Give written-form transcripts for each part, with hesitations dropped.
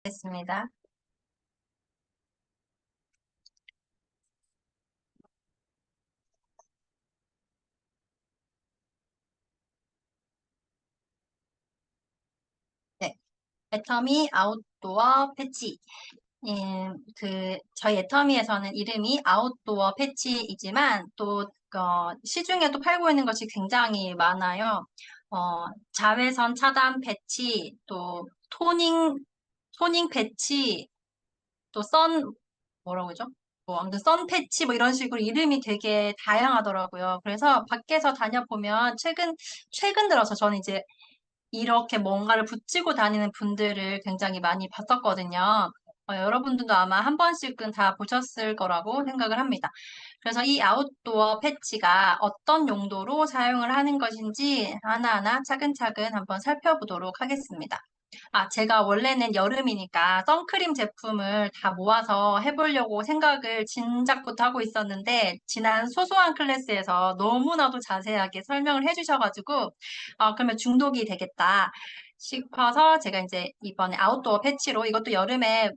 됐습니다. 네. 애터미 아웃도어 패치. 저희 애터미에서는 이름이 아웃도어 패치이지만 시중에 또 팔고 있는 것이 굉장히 많아요. 자외선 차단 패치, 또 토닝 패치, 또 뭐라고 그러죠? 아무튼 선 패치 뭐 이런 식으로 이름이 되게 다양하더라고요. 그래서 밖에서 다녀보면 최근 들어서 저는 이제 이렇게 뭔가를 붙이고 다니는 분들을 굉장히 많이 봤었거든요. 여러분들도 아마 한 번씩은 다 보셨을 거라고 생각을 합니다. 그래서 이 아웃도어 패치가 어떤 용도로 사용을 하는 것인지 하나하나 차근차근 한번 살펴보도록 하겠습니다. 제가 원래는 여름이니까 선크림 제품을 다 모아서 해보려고 생각을 진작부터 하고 있었는데, 지난 소소한 클래스에서 너무나도 자세하게 설명을 해주셔가지고, 그러면 중독이 되겠다 싶어서 제가 이제 이번에 아웃도어 패치로 이것도 여름에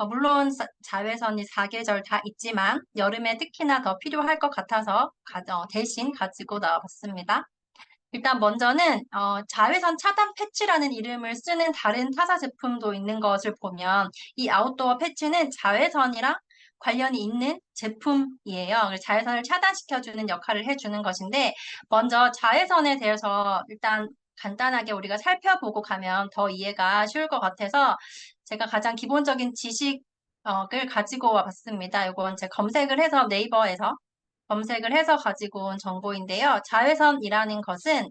물론 자외선이 사계절 다 있지만 여름에 특히나 더 필요할 것 같아서 대신 가지고 나와봤습니다. 일단 먼저는 자외선 차단 패치라는 이름을 쓰는 다른 타사 제품도 있는 것을 보면 이 아웃도어 패치는 자외선이랑 관련이 있는 제품이에요. 그래서 자외선을 차단시켜주는 역할을 해주는 것인데 먼저 자외선에 대해서 일단 간단하게 우리가 살펴보고 가면 더 이해가 쉬울 것 같아서 제가 가장 기본적인 지식을 가지고 와봤습니다. 이건 제가 검색을 해서 네이버에서 검색을 해서 가지고 온 정보인데요. 자외선이라는 것은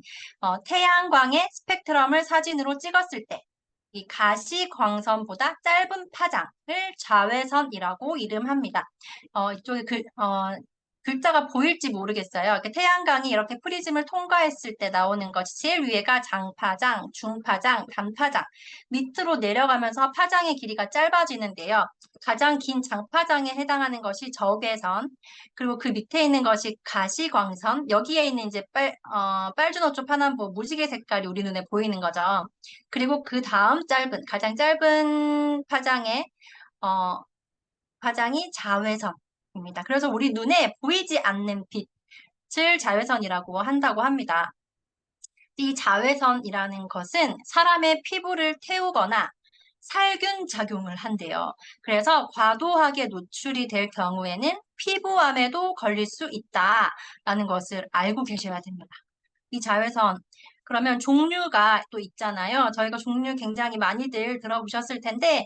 태양광의 스펙트럼을 사진으로 찍었을 때 이 가시광선보다 짧은 파장을 자외선이라고 이름합니다. 이쪽에 글자가 보일지 모르겠어요. 이렇게 태양광이 이렇게 프리즘을 통과했을 때 나오는 것이 제일 위에가 장파장, 중파장, 단파장, 밑으로 내려가면서 파장의 길이가 짧아지는데요. 가장 긴 장파장에 해당하는 것이 적외선, 그리고 그 밑에 있는 것이 가시광선, 여기에 있는 이제 빨주노초 파남보 무지개 색깔이 우리 눈에 보이는 거죠. 그리고 그 다음 가장 짧은 어, 파장이 자외선입니다. 그래서 우리 눈에 보이지 않는 빛을 자외선이라고 한다고 합니다. 이 자외선이라는 것은 사람의 피부를 태우거나 살균 작용을 한대요. 그래서 과도하게 노출이 될 경우에는 피부암에도 걸릴 수 있다라는 것을 알고 계셔야 됩니다. 이 자외선. 그러면 종류가 또 있잖아요. 저희가 종류 굉장히 많이들 들어보셨을 텐데,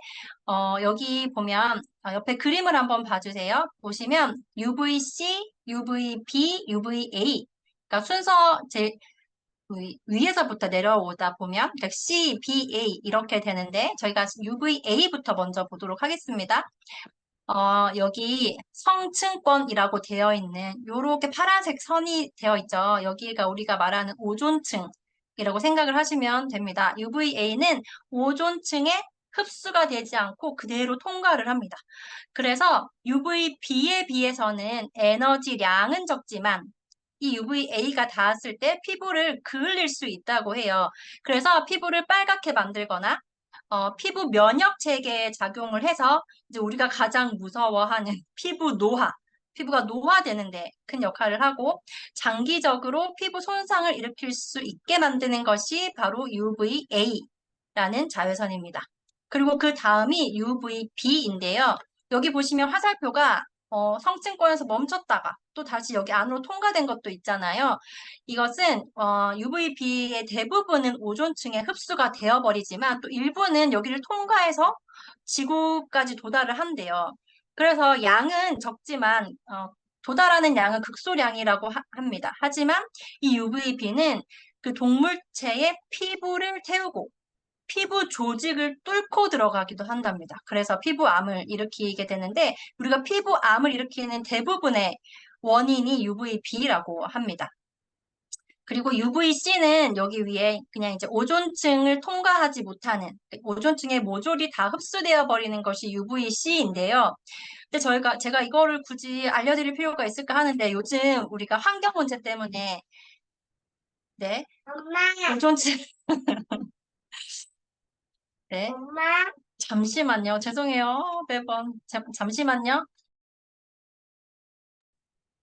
여기 보면, 옆에 그림을 한번 봐주세요. 보시면, UVC, UVB, UVA. 그러니까 위에서부터 내려오다 보면, 그러니까 C, B, A 이렇게 되는데, 저희가 UVA부터 먼저 보도록 하겠습니다. 여기 성층권이라고 되어 있는 요렇게 파란색 선이 되어 있죠. 여기가 우리가 말하는 오존층이라고 생각을 하시면 됩니다. UVA는 오존층에 흡수가 되지 않고 그대로 통과를 합니다. 그래서 UVB에 비해서는 에너지량은 적지만 이 UVA가 닿았을 때 피부를 그을릴 수 있다고 해요. 그래서 피부를 빨갛게 만들거나 피부 면역 체계에 작용을 해서 이제 우리가 가장 무서워하는 피부가 노화되는데 큰 역할을 하고 장기적으로 피부 손상을 일으킬 수 있게 만드는 것이 바로 UVA라는 자외선입니다. 그리고 그 다음이 UVB인데요. 여기 보시면 화살표가 성층권에서 멈췄다가 또 다시 여기 안으로 통과된 것도 있잖아요. 이것은 UVB의 대부분은 오존층에 흡수가 되어버리지만 또 일부는 여기를 통과해서 지구까지 도달을 한대요. 그래서 양은 적지만 도달하는 양은 극소량이라고 합니다. 하지만 이 UVB는 그 동물체의 피부를 태우고 피부 조직을 뚫고 들어가기도 한답니다. 그래서 피부암을 일으키게 되는데 우리가 피부암을 일으키는 대부분의 원인이 UVB라고 합니다. 그리고 UVC는 여기 위에 그냥 이제 오존층을 통과하지 못하는 오존층의 모조리 다 흡수되어 버리는 것이 UVC인데요. 근데 제가 이거를 굳이 알려드릴 필요가 있을까 하는데 요즘 우리가 환경 문제 때문에 네 엄마, 오존층 네 엄마, 잠시만요. 죄송해요. 매번. 잠시만요.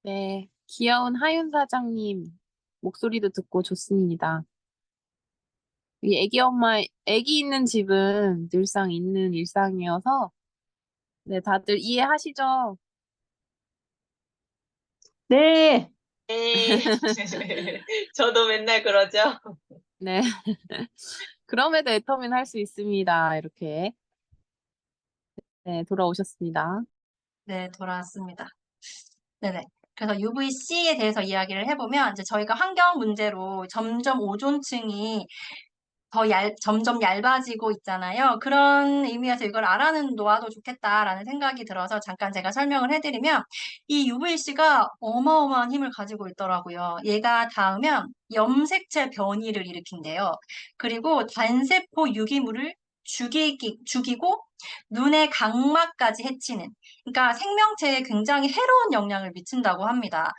네, 귀여운 하윤 사장님 목소리도 듣고 좋습니다. 이 애기 있는 집은 늘상 있는 일상이어서, 네, 다들 이해하시죠? 네. 네. 저도 맨날 그러죠. 네. 그럼에도 애터미는 할 수 있습니다. 이렇게. 네, 돌아오셨습니다. 네, 돌아왔습니다. 네네. 그래서 UVC에 대해서 이야기를 해보면, 이제 저희가 환경 문제로 점점 오존층이 점점 얇아지고 있잖아요. 그런 의미에서 이걸 알아는 놓아도 좋겠다라는 생각이 들어서 잠깐 제가 설명을 해드리면, 이 UVC가 어마어마한 힘을 가지고 있더라고요. 얘가 닿으면 염색체 변이를 일으킨대요. 그리고 단세포 유기물을 죽이고 눈의 각막까지 해치는, 그러니까 생명체에 굉장히 해로운 영향을 미친다고 합니다.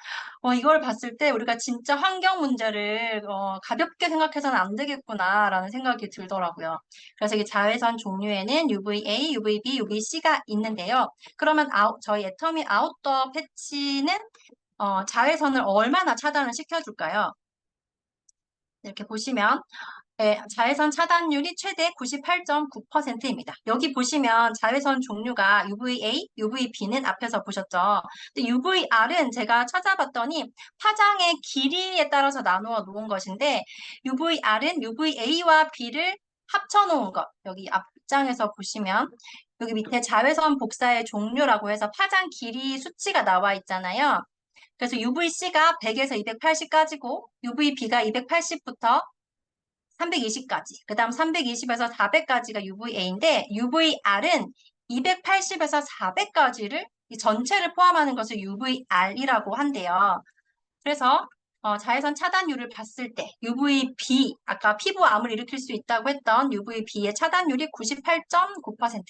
이걸 봤을 때 우리가 진짜 환경 문제를 가볍게 생각해서는 안 되겠구나라는 생각이 들더라고요. 그래서 이 자외선 종류에는 UVA, UVB, UVC가 있는데요. 그러면 저희 애터미 아웃도어 패치는 자외선을 얼마나 차단을 시켜줄까요? 이렇게 보시면 네, 자외선 차단율이 최대 98.9%입니다. 여기 보시면 자외선 종류가 UVA, UVB는 앞에서 보셨죠? 근데 UVR은 제가 찾아봤더니 파장의 길이에 따라서 나누어 놓은 것인데 UVR은 UVA와 B를 합쳐 놓은 것. 여기 앞장에서 보시면 여기 밑에 자외선 복사의 종류라고 해서 파장 길이 수치가 나와 있잖아요. 그래서 UVC가 100에서 280까지고 UVB가 280부터 320까지. 그 다음 320에서 400까지가 UVA인데 UVR은 280에서 400까지를 전체를 포함하는 것을 UVR이라고 한대요. 그래서 자외선 차단율을 봤을 때 UVB, 아까 피부암을 일으킬 수 있다고 했던 UVB의 차단율이 98.9%,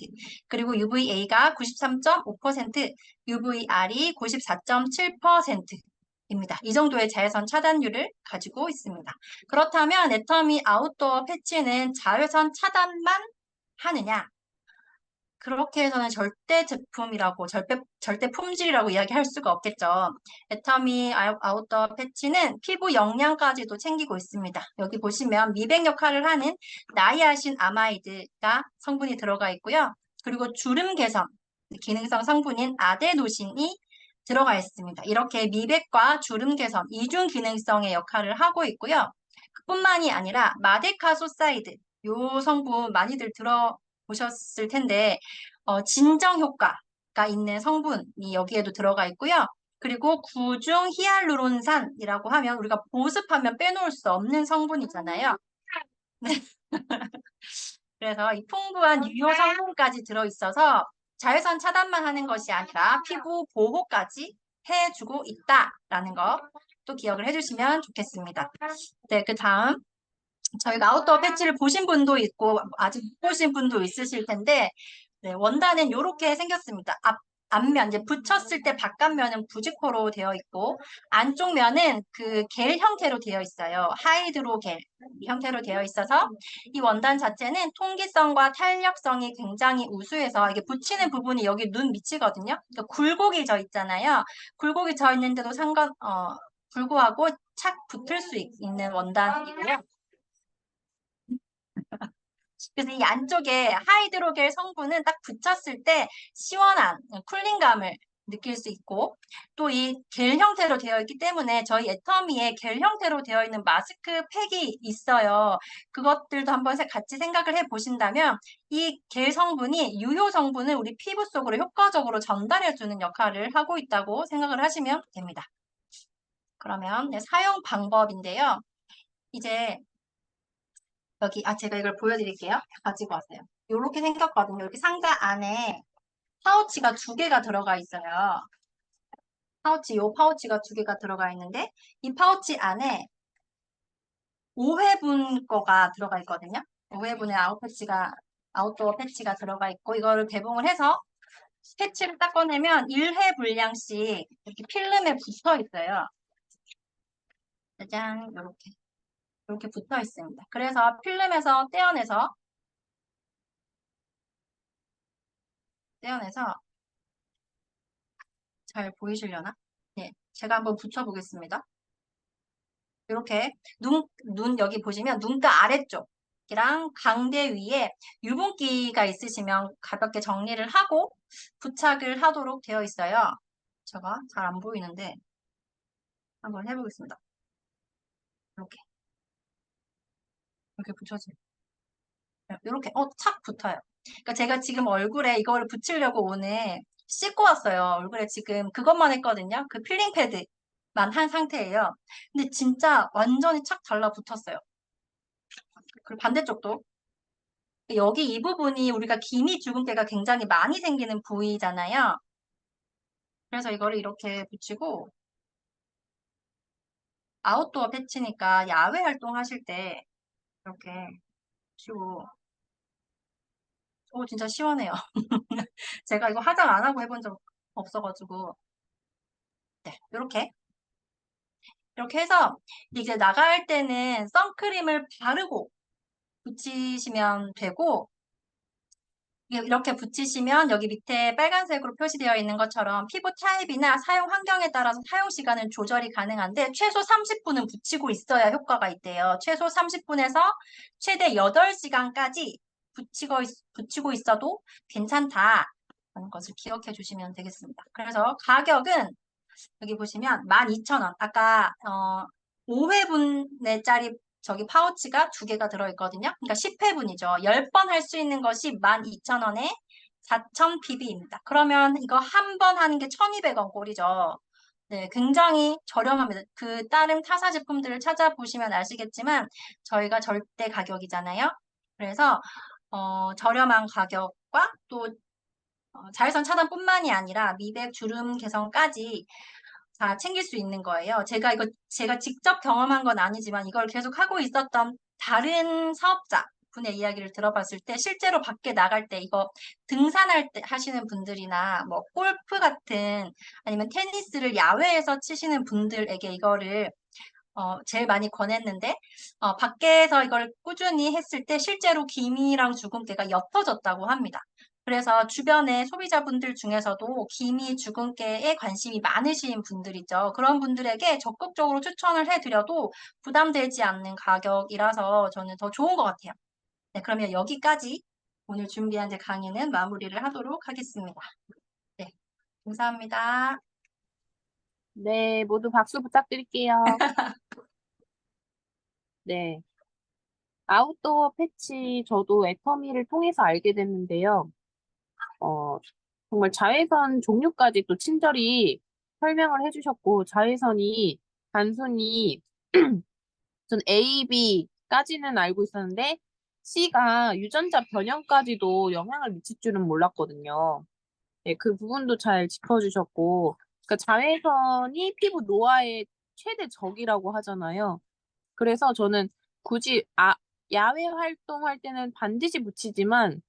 그리고 UVA가 93.5%, UVR이 94.7%입니다. 이 정도의 자외선 차단율을 가지고 있습니다. 그렇다면 애터미 아웃도어 패치는 자외선 차단만 하느냐? 그렇게 해서는 절대 제품이라고, 절대 품질이라고 이야기할 수가 없겠죠. 애터미 아웃도어 패치는 피부 영양까지도 챙기고 있습니다. 여기 보시면 미백 역할을 하는 나이아신 아마이드가 성분이 들어가 있고요. 그리고 주름 개선, 기능성 성분인 아데노신이 들어가 있습니다. 이렇게 미백과 주름 개선, 이중 기능성의 역할을 하고 있고요. 그뿐만이 아니라 마데카소사이드, 요 성분 많이들 들어보셨을 텐데 진정 효과가 있는 성분이 여기에도 들어가 있고요. 그리고 구중 히알루론산이라고 하면 우리가 보습하면 빼놓을 수 없는 성분이잖아요. 그래서 이 풍부한 유효 성분까지 들어있어서 자외선 차단만 하는 것이 아니라 피부 보호까지 해주고 있다라는 거 또 기억을 해주시면 좋겠습니다. 네, 그 다음 저희가 아웃도어 패치를 보신 분도 있고 아직 못 보신 분도 있으실 텐데 네, 원단은 이렇게 생겼습니다. 앞면 이제 붙였을 때 바깥면은 부직포로 되어 있고 안쪽 면은 그 겔 형태로 되어 있어요. 하이드로 겔 형태로 되어 있어서 이 원단 자체는 통기성과 탄력성이 굉장히 우수해서 이게 붙이는 부분이 여기 눈 밑이거든요. 그러니까 굴곡이 져 있잖아요. 굴곡이 져 있는데도 불구하고 착 붙을 수 있는 원단이고요. 그래서 이 안쪽에 하이드로겔 성분은 딱 붙였을 때 시원한 쿨링감을 느낄 수 있고 또 이 겔 형태로 되어 있기 때문에 저희 애터미에 겔 형태로 되어 있는 마스크팩이 있어요. 그것들도 한번 같이 생각을 해 보신다면 이 겔 성분이 유효 성분을 우리 피부 속으로 효과적으로 전달해 주는 역할을 하고 있다고 생각을 하시면 됩니다. 그러면 네, 사용 방법인데요. 이제 여기, 제가 이걸 보여드릴게요. 가지고 왔어요. 이렇게 생겼거든요. 이렇게 상자 안에 파우치가 두 개가 들어가 있어요. 요 파우치가 두 개가 들어가 있는데, 이 파우치 안에 5회분 거가 들어가 있거든요. 5회분의 아웃도어 패치가 들어가 있고, 이거를 개봉을 해서 패치를 딱 꺼내면 1회 분량씩 이렇게 필름에 붙어 있어요. 짜잔, 이렇게 붙어 있습니다. 그래서 필름에서 떼어내서 떼어내서 잘 보이시려나? 네, 제가 한번 붙여보겠습니다. 이렇게 눈 여기 보시면 눈가 아래쪽이랑 광대 위에 유분기가 있으시면 가볍게 정리를 하고 부착을 하도록 되어 있어요. 제가 잘 안 보이는데 한번 해보겠습니다. 이렇게 붙여져요. 이렇게 착 붙어요. 그러니까 제가 지금 얼굴에 이거를 붙이려고 오늘 씻고 왔어요. 얼굴에 지금 그것만 했거든요. 그 필링 패드만 한 상태예요. 근데 진짜 완전히 착 달라붙었어요. 그리고 반대쪽도 여기 이 부분이 우리가 기미 주근깨가 굉장히 많이 생기는 부위잖아요. 그래서 이거를 이렇게 붙이고 아웃도어 패치니까 야외 활동하실 때 이렇게 붙이고 진짜 시원해요. 제가 이거 화장 안 하고 해본 적 없어가지고 네, 이렇게 해서 이제 나갈 때는 선크림을 바르고 붙이시면 되고 이렇게 붙이시면 여기 밑에 빨간색으로 표시되어 있는 것처럼 피부 타입이나 사용 환경에 따라서 사용 시간은 조절이 가능한데 최소 30분은 붙이고 있어야 효과가 있대요. 최소 30분에서 최대 8시간까지 붙이고 있어도 괜찮다라는 것을 기억해 주시면 되겠습니다. 그래서 가격은 여기 보시면 12,000원. 아까 5회분짜리 저기 파우치가 2개가 들어있거든요. 그러니까 10회분이죠. 10번 할 수 있는 것이 12,000원에 4,000pb입니다. 그러면 이거 한 번 하는 게 1,200원 꼴이죠. 네, 굉장히 저렴합니다. 그 다른 타사 제품들을 찾아보시면 아시겠지만 저희가 절대 가격이잖아요. 그래서 저렴한 가격과 또 자외선 차단뿐만이 아니라 미백, 주름 개선까지 다 챙길 수 있는 거예요. 제가 직접 경험한 건 아니지만 이걸 계속 하고 있었던 다른 사업자 분의 이야기를 들어봤을 때 실제로 밖에 나갈 때 이거 등산할 때 하시는 분들이나 뭐 골프 같은 아니면 테니스를 야외에서 치시는 분들에게 이거를 제일 많이 권했는데 밖에서 이걸 꾸준히 했을 때 실제로 기미랑 주근깨가 옅어졌다고 합니다. 그래서 주변의 소비자분들 중에서도 기미, 주근깨에 관심이 많으신 분들이죠. 그런 분들에게 적극적으로 추천을 해드려도 부담되지 않는 가격이라서 저는 더 좋은 것 같아요. 네, 그러면 여기까지 오늘 준비한 제 강의는 마무리를 하도록 하겠습니다. 네, 감사합니다. 네, 모두 박수 부탁드릴게요. 네. 아웃도어 패치 저도 애터미를 통해서 알게 됐는데요. 정말 자외선 종류까지 또 친절히 설명을 해주셨고, 자외선이 단순히 전 A, B까지는 알고 있었는데, C가 유전자 변형까지도 영향을 미칠 줄은 몰랐거든요. 네, 그 부분도 잘 짚어주셨고, 그러니까 자외선이 피부 노화의 최대 적이라고 하잖아요. 그래서 저는 굳이 야외 활동할 때는 반드시 붙이지만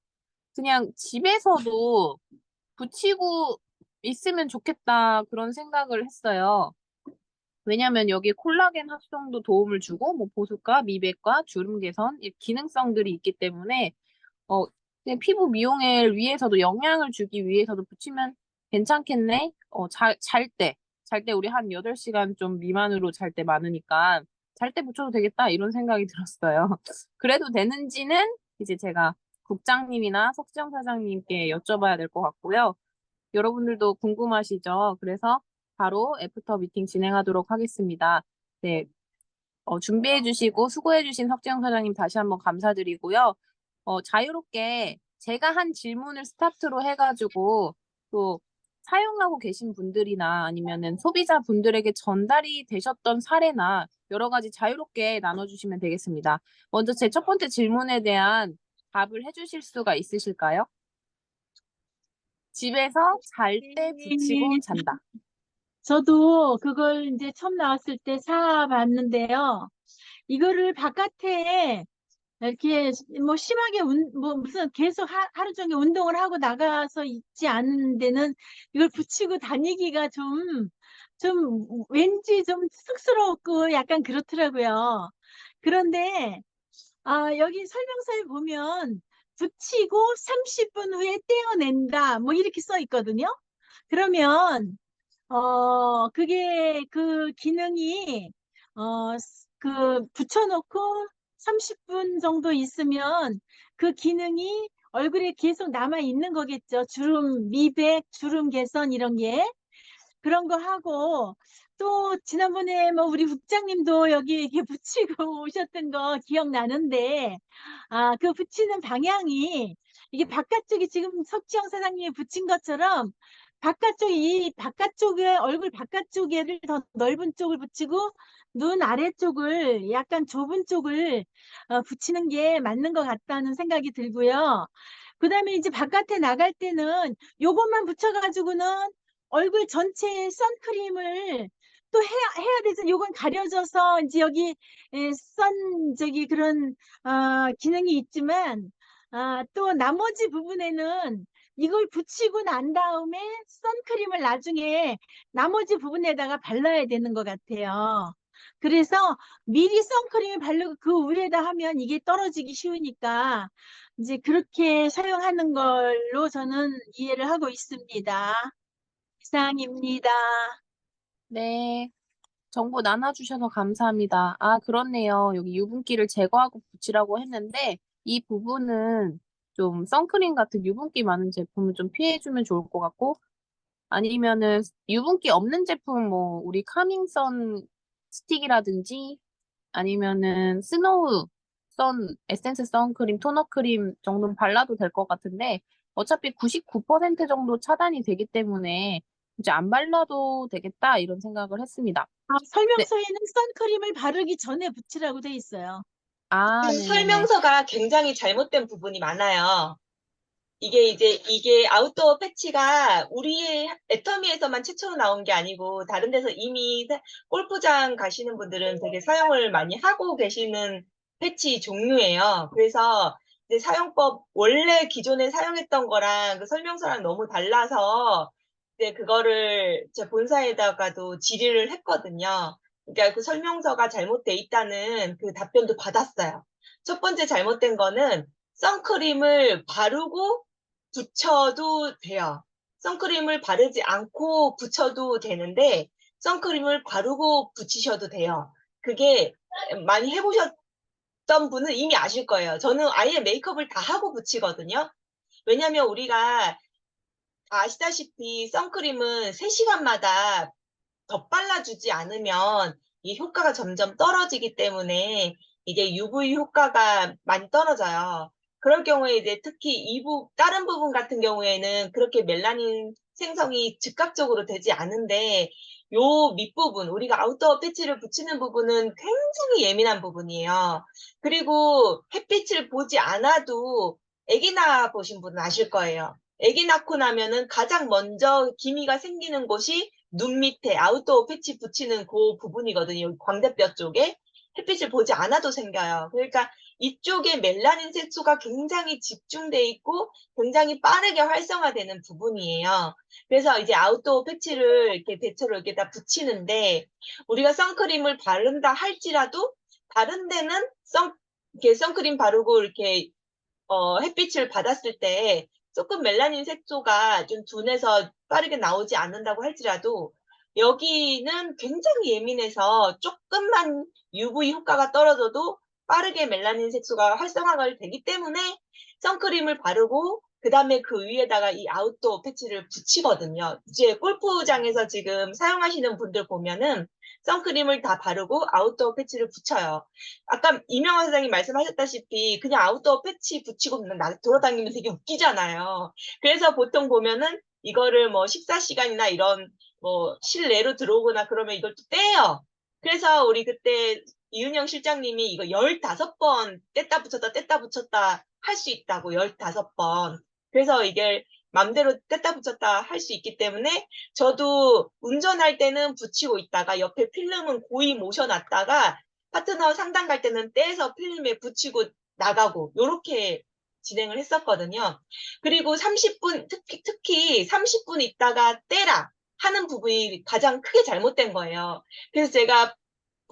그냥 집에서도 붙이고 있으면 좋겠다 그런 생각을 했어요. 왜냐면 여기 콜라겐 합성도 도움을 주고 뭐 보습과 미백과 주름 개선 이 기능성들이 있기 때문에 그냥 피부 미용을 위해서도 영양을 주기 위해서도 붙이면 괜찮겠네. 잘 때 우리 한 8시간 좀 미만으로 잘 때 많으니까 잘 때 붙여도 되겠다 이런 생각이 들었어요. 그래도 되는지는 이제 제가 국장님이나 석지영 사장님께 여쭤봐야 될 것 같고요. 여러분들도 궁금하시죠? 그래서 바로 애프터 미팅 진행하도록 하겠습니다. 네, 준비해 주시고 수고해 주신 석지영 사장님 다시 한번 감사드리고요. 자유롭게 제가 한 질문을 스타트로 해가지고 또 사용하고 계신 분들이나 아니면은 소비자분들에게 전달이 되셨던 사례나 여러 가지 자유롭게 나눠주시면 되겠습니다. 먼저 제 첫 번째 질문에 대한 답을 해주실 수가 있으실까요? 집에서 잘 때 붙이고 잔다. 저도 그걸 이제 처음 나왔을 때 사봤는데요. 이거를 바깥에 이렇게 뭐 심하게 뭐 무슨 계속 하루 종일 운동을 하고 나가서 있지 않은 데는 이걸 붙이고 다니기가 좀 왠지 좀 쑥스럽고 약간 그렇더라고요. 그런데 여기 설명서에 보면 붙이고 30분 후에 떼어낸다. 뭐 이렇게 써 있거든요. 그러면 그게 그 기능이 붙여놓고 30분 정도 있으면 그 기능이 얼굴에 계속 남아 있는 거겠죠. 주름 미백, 주름 개선 이런 게. 그런 거 하고 또 지난번에 뭐 우리 국장님도 여기 이렇게 붙이고 오셨던 거 기억나는데 그 붙이는 방향이 이게 바깥쪽이 지금 석지영 사장님이 붙인 것처럼 이 바깥쪽에 얼굴 바깥쪽에를 더 넓은 쪽을 붙이고 눈 아래쪽을 약간 좁은 쪽을 붙이는 게 맞는 것 같다는 생각이 들고요. 그다음에 이제 바깥에 나갈 때는 요것만 붙여가지고는 얼굴 전체에 선크림을 또 해야 되죠. 요건 가려져서 이제 여기 저기 그런 기능이 있지만 또 나머지 부분에는 이걸 붙이고 난 다음에 선크림을 나중에 나머지 부분에다가 발라야 되는 것 같아요. 그래서 미리 선크림을 바르고 그 위에다 하면 이게 떨어지기 쉬우니까 이제 그렇게 사용하는 걸로 저는 이해를 하고 있습니다. 이상입니다. 네. 정보 나눠주셔서 감사합니다. 아, 그렇네요. 여기 유분기를 제거하고 붙이라고 했는데, 이 부분은 좀 선크림 같은 유분기 많은 제품을 좀 피해주면 좋을 것 같고, 아니면은 유분기 없는 제품, 뭐, 우리 카밍선 스틱이라든지, 아니면은 스노우 선, 에센스 선크림, 토너 크림 정도는 발라도 될 것 같은데, 어차피 99% 정도 차단이 되기 때문에, 이제 안 발라도 되겠다, 이런 생각을 했습니다. 네. 설명서에는 선크림을 바르기 전에 붙이라고 돼 있어요. 아, 그 네네네. 설명서가 굉장히 잘못된 부분이 많아요. 이게 아웃도어 패치가 우리의 애터미에서만 최초로 나온 게 아니고 다른 데서 이미 골프장 가시는 분들은 되게 사용을 많이 하고 계시는 패치 종류예요. 그래서 이제 사용법 원래 기존에 사용했던 거랑 그 설명서랑 너무 달라서 이제 그거를 제 본사에다가도 질의를 했거든요. 그러니까 그 설명서가 잘못돼 있다는 그 답변도 받았어요. 첫 번째 잘못된 거는 선크림을 바르고 붙여도 돼요. 선크림을 바르지 않고 붙여도 되는데 선크림을 바르고 붙이셔도 돼요. 그게 많이 해보셨던 분은 이미 아실 거예요. 저는 아예 메이크업을 다 하고 붙이거든요. 왜냐면 우리가 다 아시다시피 선크림은 3시간마다 덧발라주지 않으면 이 효과가 점점 떨어지기 때문에 이게 UV 효과가 많이 떨어져요. 그럴 경우에 이제 특히 다른 부분 같은 경우에는 그렇게 멜라닌 생성이 즉각적으로 되지 않은데 요 밑부분, 우리가 아웃도어 패치를 붙이는 부분은 굉장히 예민한 부분이에요. 그리고 햇빛을 보지 않아도 아기 낳아 보신 분은 아실 거예요. 아기 낳고 나면은 가장 먼저 기미가 생기는 곳이 눈 밑에 아웃도어 패치 붙이는 그 부분이거든요. 여기 광대뼈 쪽에 햇빛을 보지 않아도 생겨요. 그러니까 이쪽에 멜라닌 색소가 굉장히 집중돼 있고 굉장히 빠르게 활성화되는 부분이에요. 그래서 이제 아웃도어 패치를 이렇게 대체로 이렇게 다 붙이는데 우리가 선크림을 바른다 할지라도 다른 데는 이렇게 선크림 바르고 이렇게 햇빛을 받았을 때 조금 멜라닌 색소가 좀 둔해서 빠르게 나오지 않는다고 할지라도 여기는 굉장히 예민해서 조금만 UV 효과가 떨어져도 빠르게 멜라닌 색소가 활성화가 되기 때문에 선크림을 바르고 그 다음에 그 위에다가 이 아웃도어 패치를 붙이거든요. 이제 골프장에서 지금 사용하시는 분들 보면은 선크림을 다 바르고 아웃도어 패치를 붙여요. 아까 이명환 사장님 말씀하셨다시피 그냥 아웃도어 패치 붙이고 돌아다니면 되게 웃기잖아요. 그래서 보통 보면은 이거를 뭐 식사 시간이나 이런 뭐 실내로 들어오거나 그러면 이걸 또 떼요. 그래서 우리 그때 이윤영 실장님이 이거 15번 뗐다 붙였다 할 수 있다고 15번. 그래서 이게 맘대로 뗐다 붙였다 할 수 있기 때문에 저도 운전할 때는 붙이고 있다가 옆에 필름은 고이 모셔놨다가 파트너 상담 갈 때는 떼서 필름에 붙이고 나가고 요렇게 진행을 했었거든요. 그리고 30분 특히 30분 있다가 떼라 하는 부분이 가장 크게 잘못된 거예요. 그래서 제가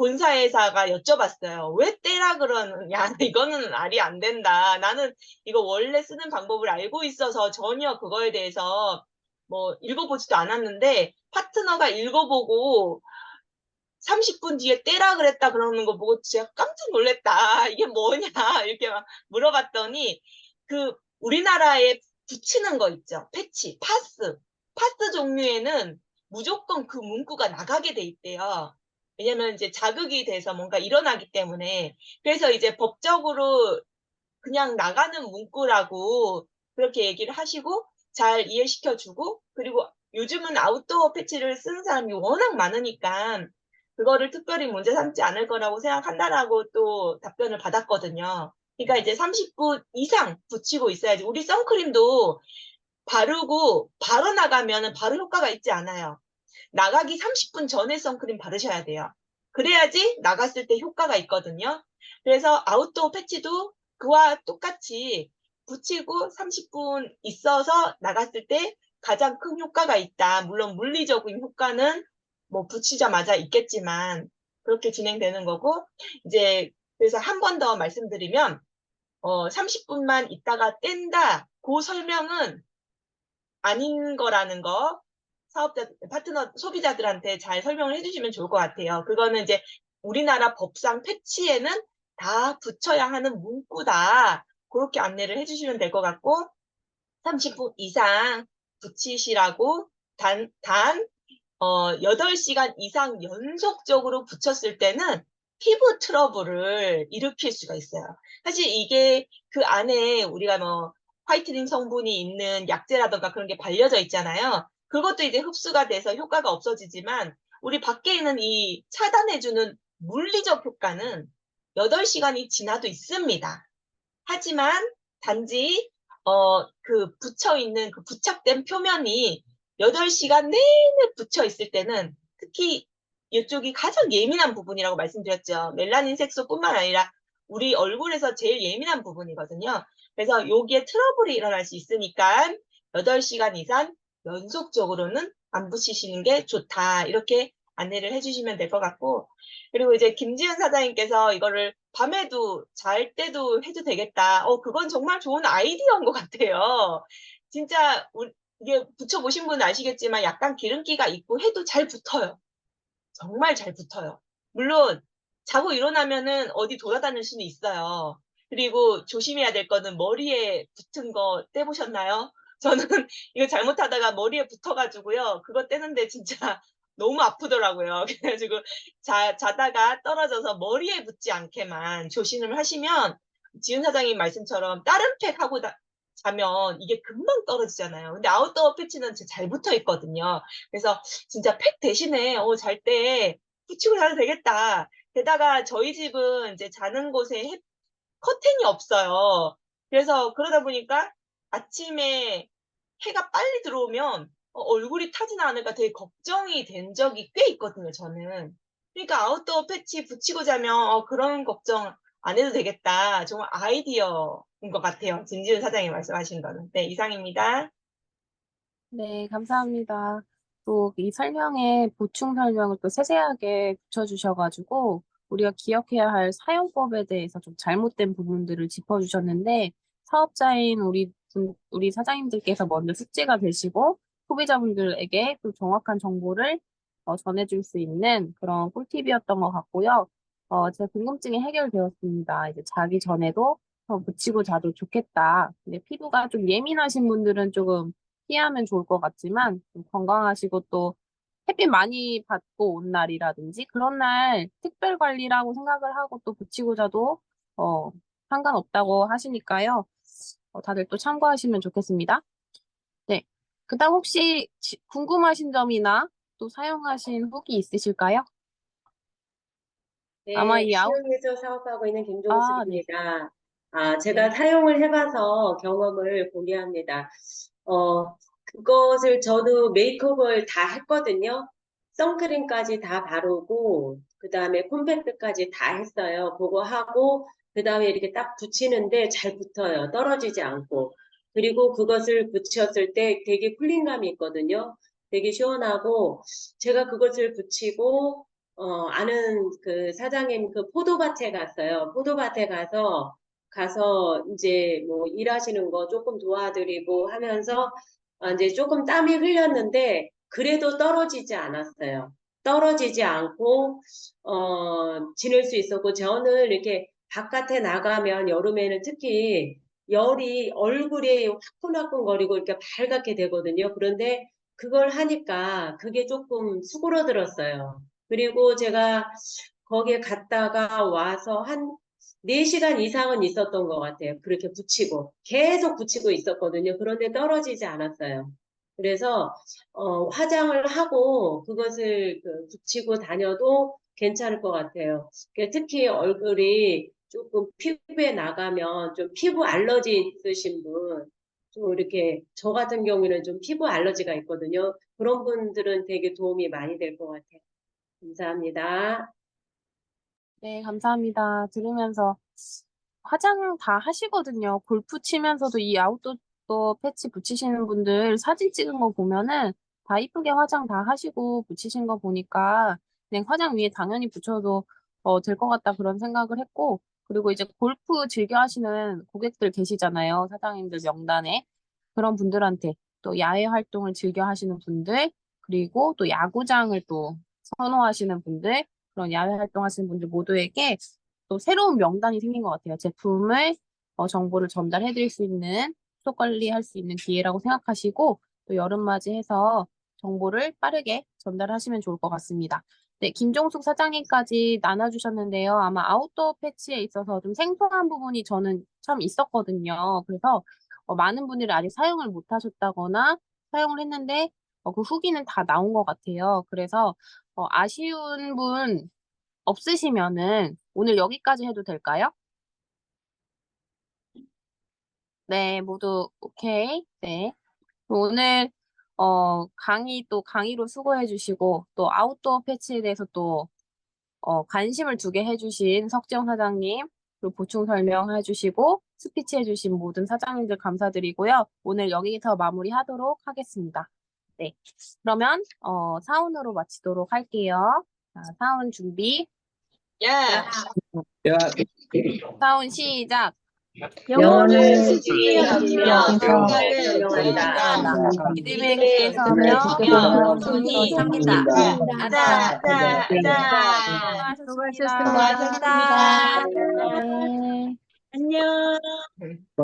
본사에서가 여쭤봤어요. 왜 떼라 그러느냐? 이거는 말이 안 된다. 나는 이거 원래 쓰는 방법을 알고 있어서 전혀 그거에 대해서 뭐 읽어보지도 않았는데 파트너가 읽어보고 30분 뒤에 떼라 그랬다 그러는 거 보고 제가 깜짝 놀랐다. 이게 뭐냐? 이렇게 막 물어봤더니 그 우리나라에 붙이는 거 있죠. 패치, 파스. 파스 종류에는 무조건 그 문구가 나가게 돼 있대요. 왜냐면 이제 자극이 돼서 뭔가 일어나기 때문에. 그래서 이제 법적으로 그냥 나가는 문구라고 그렇게 얘기를 하시고 잘 이해시켜주고 그리고 요즘은 아웃도어 패치를 쓰는 사람이 워낙 많으니까 그거를 특별히 문제 삼지 않을 거라고 생각한다라고 또 답변을 받았거든요. 그러니까 이제 30분 이상 붙이고 있어야지. 우리 선크림도 바르고 바로 나가면 바로 효과가 있지 않아요. 나가기 30분 전에 선크림 바르셔야 돼요. 그래야지 나갔을 때 효과가 있거든요. 그래서 아웃도어 패치도 그와 똑같이 붙이고 30분 있어서 나갔을 때 가장 큰 효과가 있다. 물론 물리적인 효과는 뭐 붙이자마자 있겠지만 그렇게 진행되는 거고 이제 그래서 한 번 더 말씀드리면 30분만 있다가 뗀다. 그 설명은 아닌 거라는 거 사업자, 파트너, 소비자들한테 잘 설명을 해주시면 좋을 것 같아요. 그거는 이제 우리나라 법상 패치에는 다 붙여야 하는 문구다. 그렇게 안내를 해주시면 될 것 같고, 30분 이상 붙이시라고 단 8시간 이상 연속적으로 붙였을 때는 피부 트러블을 일으킬 수가 있어요. 사실 이게 그 안에 우리가 뭐 화이트닝 성분이 있는 약재라던가 그런 게 발려져 있잖아요. 그것도 이제 흡수가 돼서 효과가 없어지지만 우리 밖에 있는 이 차단해주는 물리적 효과는 8시간이 지나도 있습니다. 하지만 단지 그 붙여 있는 그 부착된 표면이 8시간 내내 붙여 있을 때는 특히 이쪽이 가장 예민한 부분이라고 말씀드렸죠. 멜라닌 색소뿐만 아니라 우리 얼굴에서 제일 예민한 부분이거든요. 그래서 여기에 트러블이 일어날 수 있으니까 8시간 이상 연속적으로는 안 붙이시는 게 좋다. 이렇게 안내를 해주시면 될 것 같고 그리고 이제 김지은 사장님께서 이거를 밤에도 잘 때도 해도 되겠다. 그건 정말 좋은 아이디어인 것 같아요. 진짜 이게 붙여보신 분은 아시겠지만 약간 기름기가 있고 해도 잘 붙어요. 정말 잘 붙어요. 물론 자고 일어나면은 어디 돌아다닐 수는 있어요. 그리고 조심해야 될 거는 머리에 붙은 거 떼보셨나요? 저는 이거 잘못하다가 머리에 붙어가지고요. 그거 떼는데 진짜 너무 아프더라고요. 그래가지고 자다가 떨어져서 머리에 붙지 않게만 조심을 하시면 지은 사장님 말씀처럼 다른 팩 하고 자면 이게 금방 떨어지잖아요. 근데 아웃도어 패치는 진짜 잘 붙어 있거든요. 그래서 진짜 팩 대신에 잘 때 붙이고 자도 되겠다. 게다가 저희 집은 이제 자는 곳에 커튼이 없어요. 그래서 그러다 보니까 아침에 해가 빨리 들어오면 얼굴이 타진 않을까 되게 걱정이 된 적이 꽤 있거든요, 저는. 그러니까 아웃도어 패치 붙이고 자면 그런 걱정 안 해도 되겠다. 정말 아이디어인 것 같아요. 진지은 사장님 말씀하신 거는. 네, 이상입니다. 네, 감사합니다. 또 이 설명에 보충 설명을 또 세세하게 붙여주셔가지고 우리가 기억해야 할 사용법에 대해서 좀 잘못된 부분들을 짚어주셨는데 사업자인 우리 사장님들께서 먼저 숙지가 되시고 소비자분들에게 또 정확한 정보를 전해줄 수 있는 그런 꿀팁이었던 것 같고요. 제 궁금증이 해결되었습니다. 이제 자기 전에도 붙이고 자도 좋겠다. 근데 피부가 좀 예민하신 분들은 조금 피하면 좋을 것 같지만 좀 건강하시고 또 햇빛 많이 받고 온 날이라든지 그런 날 특별 관리라고 생각을 하고 또 붙이고 자도 어, 상관없다고 하시니까요. 다들 또 참고하시면 좋겠습니다. 네. 그다음 혹시 궁금하신 점이나 또 사용하신 후기 있으실까요? 아마 네, 이 시흥에서 사업하고 있는 네. 김종숙입니다. 제가 네. 사용을 해봐서 경험을 공유합니다. 그것을 저도 메이크업을 다 했거든요. 선크림까지 다 바르고, 그 다음에 콤팩트까지 다 했어요. 그거 하고, 그 다음에 이렇게 딱 붙이는데 잘 붙어요. 떨어지지 않고. 그리고 그것을 붙였을 때 되게 쿨링감이 있거든요. 되게 시원하고, 제가 그것을 붙이고, 아는 그 사장님 그 포도밭에 갔어요. 포도밭에 가서 이제 뭐 일하시는 거 조금 도와드리고 하면서 이제 조금 땀이 흘렸는데 그래도 떨어지지 않았어요. 떨어지지 않고 지낼 수 있었고 저는 이렇게 바깥에 나가면 여름에는 특히 열이 얼굴이 화끈화끈거리고 이렇게 발갛게 되거든요. 그런데 그걸 하니까 그게 조금 수그러들었어요. 그리고 제가 거기에 갔다가 와서 한 4시간 이상은 있었던 것 같아요. 그렇게 붙이고. 계속 붙이고 있었거든요. 그런데 떨어지지 않았어요. 그래서, 화장을 하고 그것을 붙이고 다녀도 괜찮을 것 같아요. 특히 얼굴이 조금 피부에 나가면 좀 피부 알러지 있으신 분, 좀 이렇게 저 같은 경우에는 좀 피부 알러지가 있거든요. 그런 분들은 되게 도움이 많이 될 것 같아요. 감사합니다. 네, 감사합니다. 들으면서 화장 다 하시거든요. 골프 치면서도 이 아웃도어 패치 붙이시는 분들 사진 찍은 거 보면은 다 이쁘게 화장 다 하시고 붙이신 거 보니까 그냥 화장 위에 당연히 붙여도 될 것 같다 그런 생각을 했고, 그리고 이제 골프 즐겨 하시는 고객들 계시잖아요. 사장님들 명단에. 그런 분들한테 또 야외 활동을 즐겨 하시는 분들, 그리고 또 야구장을 또 선호하시는 분들, 그런 야외 활동하시는 분들 모두에게 또 새로운 명단이 생긴 것 같아요. 제품을 정보를 전달해 드릴 수 있는, 수속 관리할 수 있는 기회라고 생각하시고 또 여름맞이해서 정보를 빠르게 전달하시면 좋을 것 같습니다. 네, 김종숙 사장님까지 나눠주셨는데요. 아마 아웃도어 패치에 있어서 좀 생소한 부분이 저는 참 있었거든요. 그래서 많은 분들이 아직 사용을 못 하셨다거나 사용을 했는데 그 후기는 다 나온 것 같아요. 그래서 아쉬운 분 없으시면은 오늘 여기까지 해도 될까요? 네, 모두 오케이. 네. 오늘 강의 또 강의로 수고해 주시고 또 아웃도어 패치에 대해서 또 관심을 두게 해주신 석지영 사장님, 그리고 보충 설명해 주시고 스피치 해주신 모든 사장님들 감사드리고요. 오늘 여기서 마무리하도록 하겠습니다. 네. 그러면 사운으로 마치도록 할게요. 자, 사운 준비. 야, 사운 시작. 영혼을 지키며 지키며 평화를 경영한다. 믿음의 믿음의 굳게 굳게 서며 서며 손이 손이 삽니다. 아자, 아자, 아자. 수고하셨습니다. 수고하셨습니다. 수고하셨습니다. 네. 안녕.